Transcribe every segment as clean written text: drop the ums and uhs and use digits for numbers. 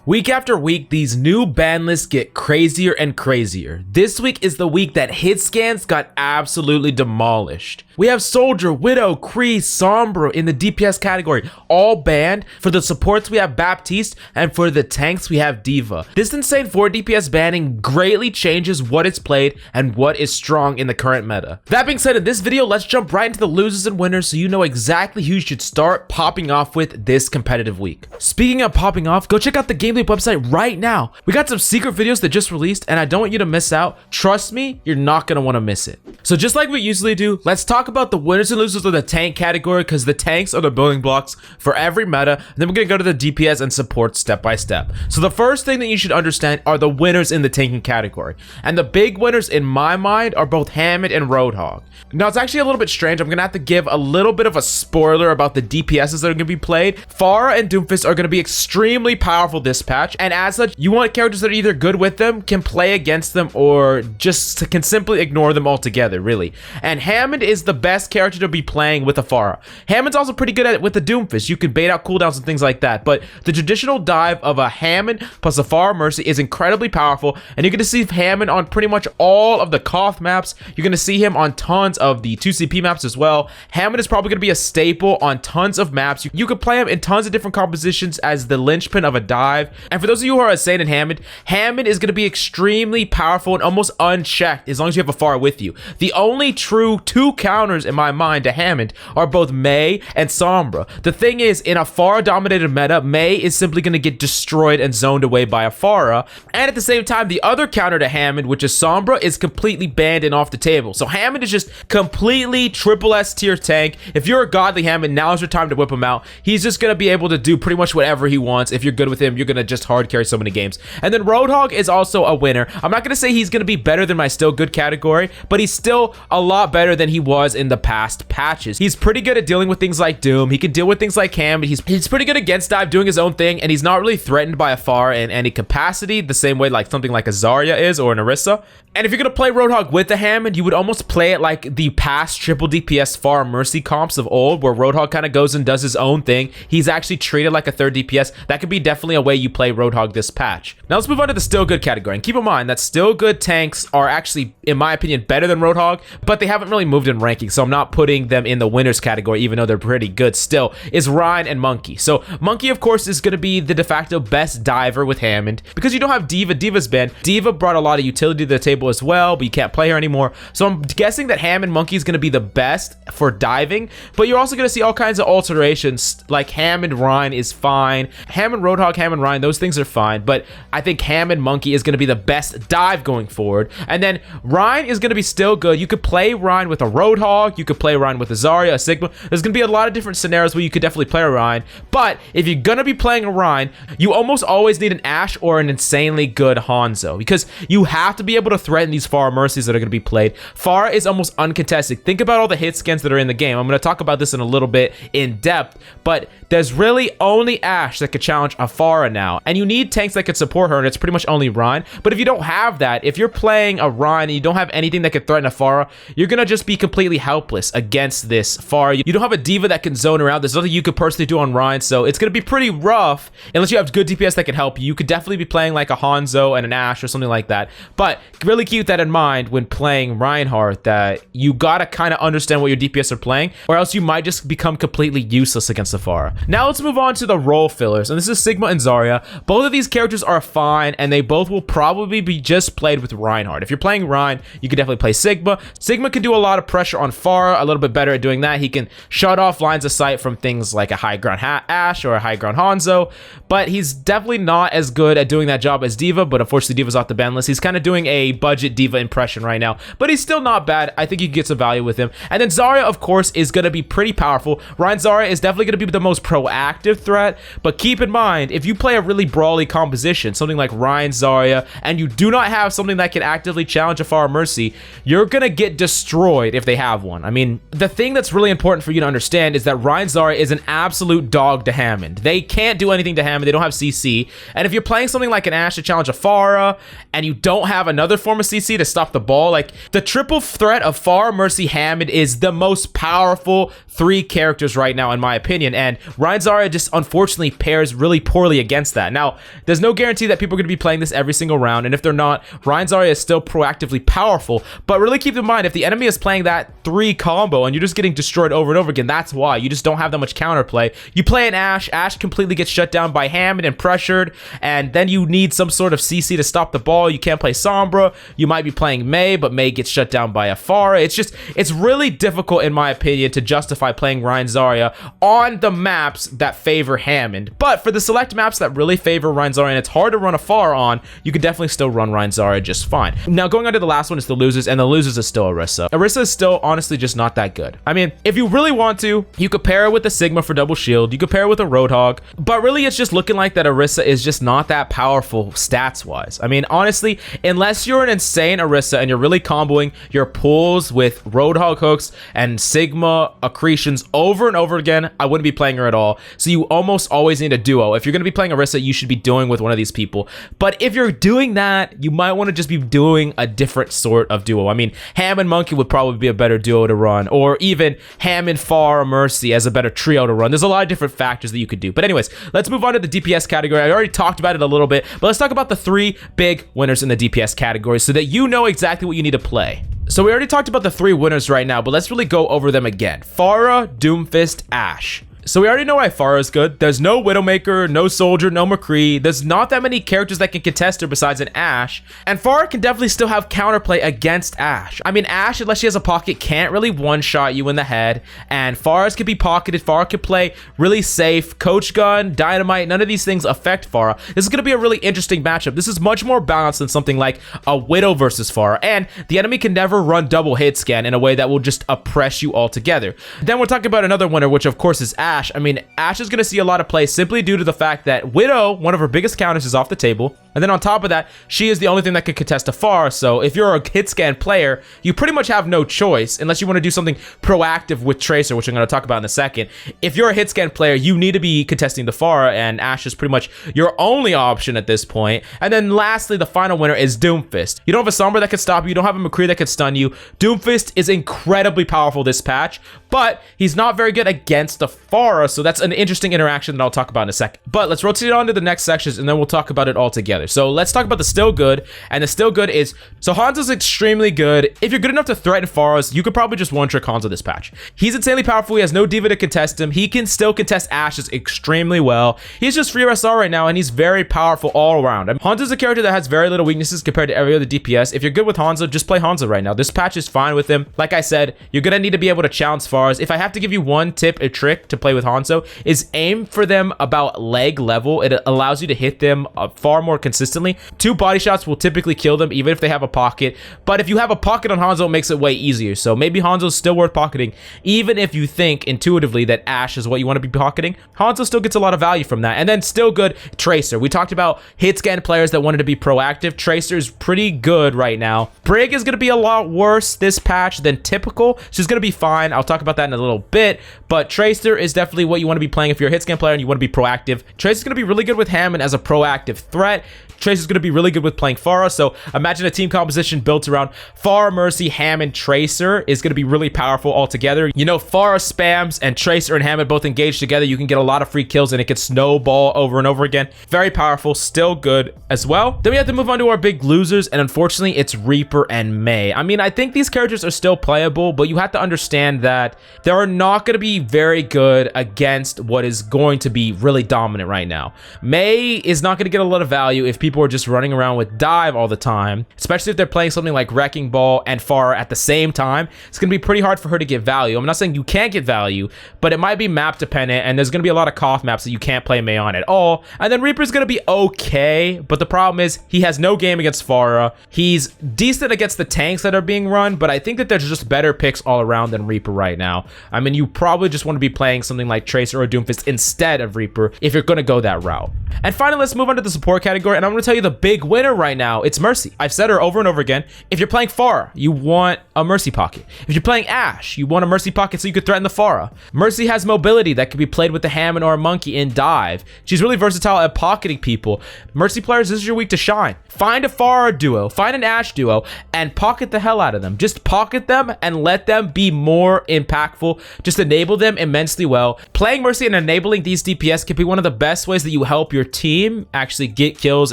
Week after week, these new ban lists get crazier and crazier. This week is the week that hit scans got absolutely demolished. We have Soldier, Widow, Kree, Sombra in the DPS category, all banned. For the supports, we have Baptiste, and for the tanks, we have Diva. This insane 4 DPS banning greatly changes what is played and what is strong in the current meta. That being said, in this video, let's jump right into the losers and winners so you know exactly who you should start popping off with this competitive week. Speaking of popping off, go check out the GameLeap website right now. We got some secret videos that just released, and I don't want you to miss out. Trust me, you're not gonna want to miss it. So just like we usually do, let's talk about the winners and losers of the tank category, because the tanks are the building blocks for every meta, and then we're gonna go to the DPS and support step by step. So the first thing that you should understand are the winners in the tanking category, and the big winners in my mind are both Hammond and Roadhog. Now it's actually a little bit strange. I'm gonna have to give a little bit of a spoiler about the DPSs that are gonna be played. Pharah and Doomfist are gonna be extremely powerful this patch, and as such, you want characters that are either good with them, can play against them, or just can simply ignore them altogether, really. And Hammond is the best character to be playing with a Pharah. Hammond's also pretty good at it with the Doomfist. You can bait out cooldowns and things like that, but the traditional dive of a Hammond plus a Pharah Mercy is incredibly powerful, and you're gonna see Hammond on pretty much all of the Koth maps. You're gonna see him on tons of the 2CP maps as well. Hammond is probably gonna be a staple on tons of maps. You could play him in tons of different compositions as the linchpin of a dive. And for those of you who are insane in Hammond, Hammond is gonna be extremely powerful and almost unchecked as long as you have a Pharah with you. The only true 2 counters in my mind to Hammond are both Mei and Sombra. The thing is, in a Pharah dominated meta, Mei is simply going to get destroyed and zoned away by a Pharah, and at the same time, the other counter to Hammond, which is Sombra, is completely banned and off the table. So Hammond is just completely triple S tier tank. If you're a godly Hammond, now's your time to whip him out. He's just going to be able to do pretty much whatever he wants. If you're good with him, you're going to just hard carry so many games. And then Roadhog is also a winner. I'm not going to say he's going to be better than my still good category, but he's still a lot better than he was in the past patches. He's pretty good at dealing with things like Doom. He can deal with things like Hammond. He's pretty good against dive, doing his own thing, and he's not really threatened by a Pharah in any capacity, the same way like something like a Zarya is or an Orisa. And if you're gonna play Roadhog with the Hammond, you would almost play it like the past triple DPS Pharah Mercy comps of old, where Roadhog kind of goes and does his own thing. He's actually treated like a third DPS. That could be definitely a way you play Roadhog this patch. Now let's move on to the still good category, and keep in mind that still good tanks are actually, in my opinion, better than Roadhog, but they haven't really moved in ranking, so I'm not putting them in the winners category, even though they're pretty good still, is Ryan and Monkey. So Monkey, of course, is going to be the de facto best diver with Hammond, because you don't have Diva. Diva's banned. Diva brought a lot of utility to the table as well, but you can't play her anymore. So I'm guessing that Hammond Monkey is going to be the best for diving, but you're also going to see all kinds of alterations, like Hammond Ryan is fine. Hammond Roadhog, Hammond Ryan, those things are fine, but I think Hammond Monkey is going to be the best dive going forward. And then Ryan is going to be still good. You could play Ryan with a Roadhog, you could play Ryan with a Zarya, a Sigma. There's going to be a lot of different scenarios where you could definitely play a Ryan, but if you're going to be playing a Ryan, you almost always need an Ashe or an insanely good Hanzo, because you have to be able to threaten these Pharah Mercies that are going to be played. Pharah is almost uncontested. Think about all the hit scans that are in the game. I'm going to talk about this in a little bit in depth, but there's really only Ashe that could challenge a Pharah now, and you need tanks that could support her, and it's pretty much only Ryan. But if you don't have that, if you're playing a Ryan and you don't have anything that could threaten a Pharah, you're going to just be completely helpless against this Pharah. You don't have a Diva that can zone around. There's nothing you could personally do on Ryan, so it's going to be pretty rough unless you have good DPS that can help you. You could definitely be playing like a Hanzo and an Ashe or something like that, but really keep that in mind when playing Reinhardt, that you got to kind of understand what your DPS are playing, or else you might just become completely useless against the Pharah. Now let's move on to the role fillers, and this is Sigma and Zarya. Both of these characters are fine, and they both will probably be just played with Reinhardt. If you're playing Ryan, you can definitely play Sigma. Sigma can do a lot of pressure on Pharah, a little bit better at doing that. He can shut off lines of sight from things like a high ground Ashe or a high ground Hanzo, but he's definitely not as good at doing that job as Diva, but unfortunately Diva's off the ban list. He's kind of doing a budget Diva impression right now, but he's still not bad. I think you can get some value with him. And then Zarya, of course, is going to be pretty powerful. Ryan Zarya is definitely going to be the most proactive threat, but keep in mind, if you play a really brawly composition, something like Ryan Zarya, and you do not have something that can actively challenge a Pharah Mercy, you're going to get destroyed if they have one. I mean, the thing that's really important for you to understand is that Ryan Zarya is an absolute dog to Hammond. They can't do anything to Hammond. They don't have CC. And if you're playing something like an Ashe to challenge a Pharah, and you don't have another form of CC to stop the ball, like the triple threat of Pharah, Mercy, Hammond is the most powerful 3 characters right now, in my opinion. And Ryan Zarya just unfortunately pairs really poorly against against that. Now, there's no guarantee that people are going to be playing this every single round, and if they're not, Ryan Zarya is still proactively powerful, but really keep in mind, if the enemy is playing that 3 combo and you're just getting destroyed over and over again, that's why. You just don't have that much counterplay. You play an Ashe completely gets shut down by Hammond and pressured, and then you need some sort of CC to stop the ball. You can't play Sombra. You might be playing Mei, but Mei gets shut down by a Pharah. It's really difficult, in my opinion, to justify playing Ryan Zarya on the maps that favor Hammond. But for the select maps that really favor Ryan Zarya and it's hard to run a Pharah on, you can definitely still run Ryan Zarya just fine. Now, going on to the last one is the losers, and the losers is still Orisa. Orisa is still honestly just not that good. I mean, if you really want to, you could pair it with the Sigma for double shield. You could pair it with a Roadhog, but really it's just looking like that Orisa is just not that powerful stats-wise. I mean, honestly, unless you're an insane Orisa and you're really comboing your pulls with Roadhog hooks and Sigma accretions over and over again, I wouldn't be playing her at all. So you almost always need a duo. If you're going to be playing Orisa, you should be doing with one of these people. But if you're doing that, you might want to just be doing a different sort of duo. I mean, Ham and Monkey would probably be a better duo to run, or even Ham and Pharah Mercy as a better trio to run. There's a lot of different factors that you could do. But anyways, let's move on to the DPS category. I already talked about it a little bit, but let's talk about the 3 big winners in the DPS category so that you know exactly what you need to play. So we already talked about the 3 winners right now, but let's really go over them again. Pharah, Doomfist, Ashe. So we already know why Pharah is good. There's no Widowmaker, no Soldier, no McCree. There's not that many characters that can contest her besides an Ashe. And Pharah can definitely still have counterplay against Ashe. I mean, Ashe, unless she has a pocket, can't really one-shot you in the head. And Pharah's can be pocketed. Pharah can play really safe. Coach Gun, Dynamite, none of these things affect Pharah. This is going to be a really interesting matchup. This is much more balanced than something like a Widow versus Pharah. And the enemy can never run double hit scan in a way that will just oppress you altogether. Then we're talking about another winner, which of course is Ashe. I mean, Ashe is going to see a lot of play simply due to the fact that Widow, one of her biggest counters, is off the table. And then on top of that, she is the only thing that can contest a Pharah. So if you're a hit scan player, you pretty much have no choice unless you want to do something proactive with Tracer, which I'm going to talk about in a second. If you're a hit scan player, you need to be contesting the Pharah, and Ashe is pretty much your only option at this point. And then lastly, the final winner is Doomfist. You don't have a Sombra that can stop you. You don't have a McCree that can stun you. Doomfist is incredibly powerful this patch, but he's not very good against the Pharah, so that's an interesting interaction that I'll talk about in a second. But let's rotate on to the next sections, and then we'll talk about it all together. So let's talk about the still good, and the still good is, so Hanzo's extremely good. If you're good enough to threaten Pharahs, you could probably just one-trick Hanzo this patch. He's insanely powerful. He has no diva to contest him. He can still contest Ashes extremely well. He's just free SR right now, and he's very powerful all around. I mean, Hanzo's a character that has very little weaknesses compared to every other DPS. If you're good with Hanzo, just play Hanzo right now. This patch is fine with him. Like I said, you're gonna need to be able to challenge Pharahs. If I have to give you one tip, a trick to play with Hanzo, is aim for them about leg level. It allows you to hit them far more consistently. 2 body shots will typically kill them even if they have a pocket, but if you have a pocket on Hanzo, it makes it way easier. So maybe Hanzo's still worth pocketing, even if you think intuitively that Ashe is what you want to be pocketing. Hanzo still gets a lot of value from that. And then still good, Tracer. We talked about hit scan players that wanted to be proactive. Tracer is pretty good right now. Brig is going to be a lot worse this patch than typical. She's going to be fine. I'll talk about that in a little bit, but Tracer is definitely what you want to be playing if you're a hit scan player and you want to be proactive. Tracer's going to be really good with Hammond as a proactive threat. Tracer's going to be really good with playing Pharah, so imagine a team composition built around Pharah, Mercy, Hammond, Tracer is going to be really powerful altogether. You know, Pharah spams and Tracer and Hammond both engaged together, you can get a lot of free kills and it can snowball over and over again. Very powerful, still good as well. Then we have to move on to our big losers, and unfortunately it's Reaper and Mei. I mean, I think these characters are still playable, but you have to understand that they're not going to be very good against what is going to be really dominant right now. Mei is not going to get a lot of value if people are just running around with dive all the time, especially if they're playing something like Wrecking Ball and Pharah at the same time. It's going to be pretty hard for her to get value. I'm not saying you can't get value, but it might be map dependent, and there's going to be a lot of Koth maps that you can't play Mei on at all. And then Reaper's going to be okay, but the problem is he has no game against Pharah. He's decent against the tanks that are being run, but I think that there's just better picks all around than Reaper right now. I mean, you probably just want to be playing something like Tracer or Doomfist instead of Reaper if you're going to go that route. And finally, let's move on to the support category, and I'm going to tell you the big winner right now. It's Mercy. I've said her over and over again. If you're playing Pharah, you want a Mercy pocket. If you're playing Ashe, you want a Mercy pocket so you could threaten the Pharah. Mercy has mobility that can be played with the Hammond or a Monkey in dive. She's really versatile at pocketing people. Mercy players, this is your week to shine. Find a Pharah duo, find an Ashe duo, and pocket the hell out of them. Just pocket them and let them be more impactful. Just enable them immensely well. Playing Mercy and enabling these DPS can be one of the best ways that you help your your team actually get kills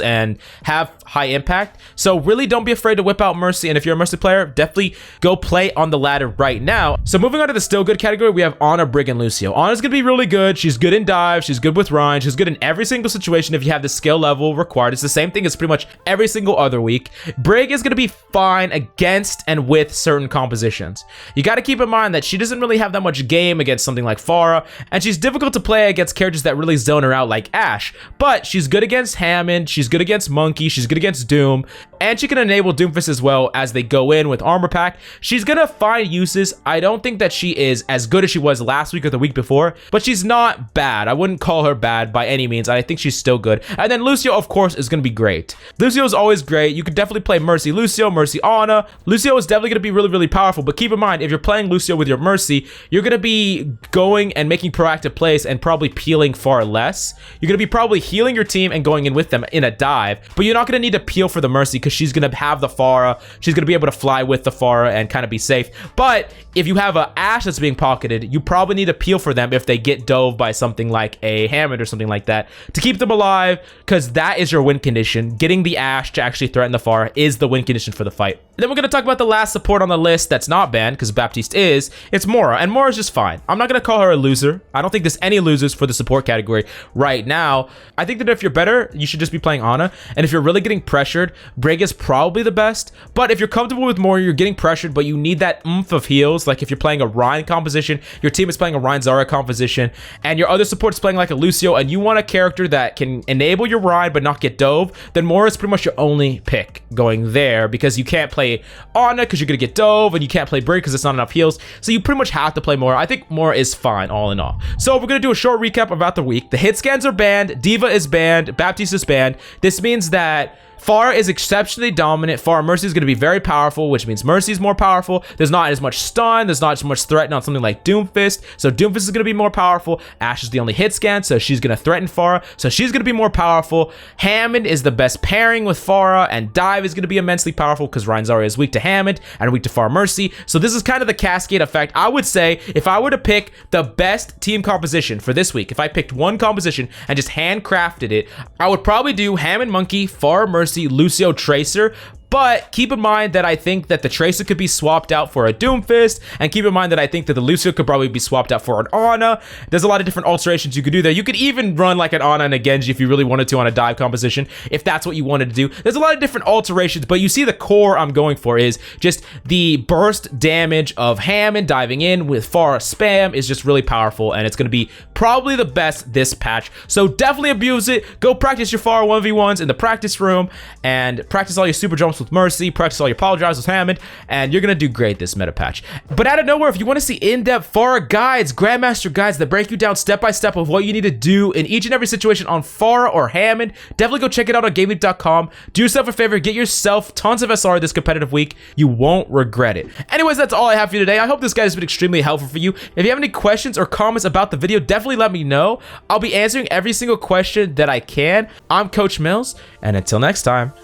and have high impact. So really don't be afraid to whip out Mercy, and if you're a Mercy player, definitely go play on the ladder right now. So moving on to the still good category, we have Ana, Brig, and Lucio. Ana's gonna be really good. She's good in dive, she's good with Ryan, she's good in every single situation if you have the skill level required. It's the same thing as pretty much every single other week. Brig is gonna be fine against and with certain compositions. You gotta keep in mind that she doesn't really have that much game against something like Pharah, and she's difficult to play against characters that really zone her out like Ashe, but she's good against Hammond, she's good against Monkey, she's good against Doom, and she can enable Doomfist as well as they go in with armor pack. She's gonna find uses. I don't think that she is as good as she was last week or the week before, but she's not bad. I wouldn't call her bad by any means. I think she's still good. And then Lucio, of course, is gonna be great. Lucio is always great. You could definitely play Mercy Lucio, Mercy Ana. Lucio is definitely gonna be really, really powerful, but keep in mind, if you're playing Lucio with your Mercy, you're gonna be going and making proactive plays and probably peeling far less. You're gonna be probably healing your team and going in with them in a dive, but you're not gonna need to peel for the Mercy because she's gonna have the Pharah. She's gonna be able to fly with the Pharah and kind of be safe. But if you have a Ashe that's being pocketed, you probably need to peel for them if they get dove by something like a Hammond or something like that to keep them alive, because that is your win condition. Getting the Ashe to actually threaten the Pharah is the win condition for the fight. Then we're going to talk about the last support on the list that's not banned, because Baptiste is. It's Mora, and Mora's just fine. I'm not going to call her a loser. I don't think there's any losers for the support category right now. I think that if you're better, you should just be playing Ana, and if you're really getting pressured, Brig is probably the best. But if you're comfortable with Mora, you're getting pressured, but you need that oomph of heals. Like if you're playing a Ryan composition, your team is playing a Ryan Zarya composition, and your other support is playing like a Lucio, and you want a character that can enable your Ryan but not get dove, then Mora is pretty much your only pick going there, because you can't play Ana because you're gonna get dove, and you can't play Brig because it's not enough heals. So you pretty much have to play Mora. I think Mora is fine all in all. So we're gonna do a short recap about the week. The hit scans are banned, Diva is banned, Baptiste is banned. This means that Pharah is exceptionally dominant. Pharah Mercy is going to be very powerful, which means Mercy is more powerful. There's not as much stun. There's not as much threat on something like Doomfist. So Doomfist is going to be more powerful. Ashe is the only hit scan, so she's going to threaten Pharah. So she's going to be more powerful. Hammond is the best pairing with Pharah, and Dive is going to be immensely powerful because Ryan Zarya is weak to Hammond and weak to Pharah Mercy. So this is kind of the cascade effect. I would say if I were to pick the best team composition for this week, if I picked one composition and just handcrafted it, I would probably do Hammond Monkey, Pharah Mercy, Lucio Tracer. But keep in mind that I think that the Tracer could be swapped out for a Doomfist, and keep in mind that I think that the Lucio could probably be swapped out for an Ana. There's a lot of different alterations you could do there. You could even run like an Ana and a Genji if you really wanted to on a dive composition, if that's what you wanted to do. There's a lot of different alterations, but you see the core I'm going for is just the burst damage of Hammond diving in with Pharah spam is just really powerful, and it's going to be probably the best this patch. So definitely abuse it. Go practice your Pharah 1v1s in the practice room, and practice all your super jumps with Mercy, practice all your power drives with Hammond, and you're gonna do great this meta patch. But out of nowhere, if you want to see in-depth Pharah guides, Grandmaster guides that break you down step by step of what you need to do in each and every situation on Pharah or Hammond, definitely go check it out on GameLeap.com. Do yourself a favor, get yourself tons of SR this competitive week. You won't regret it. Anyways, that's all I have for you today. I hope this guide has been extremely helpful for you. If you have any questions or comments about the video, definitely let me know. I'll be answering every single question that I can. I'm Coach Mills, and until next time,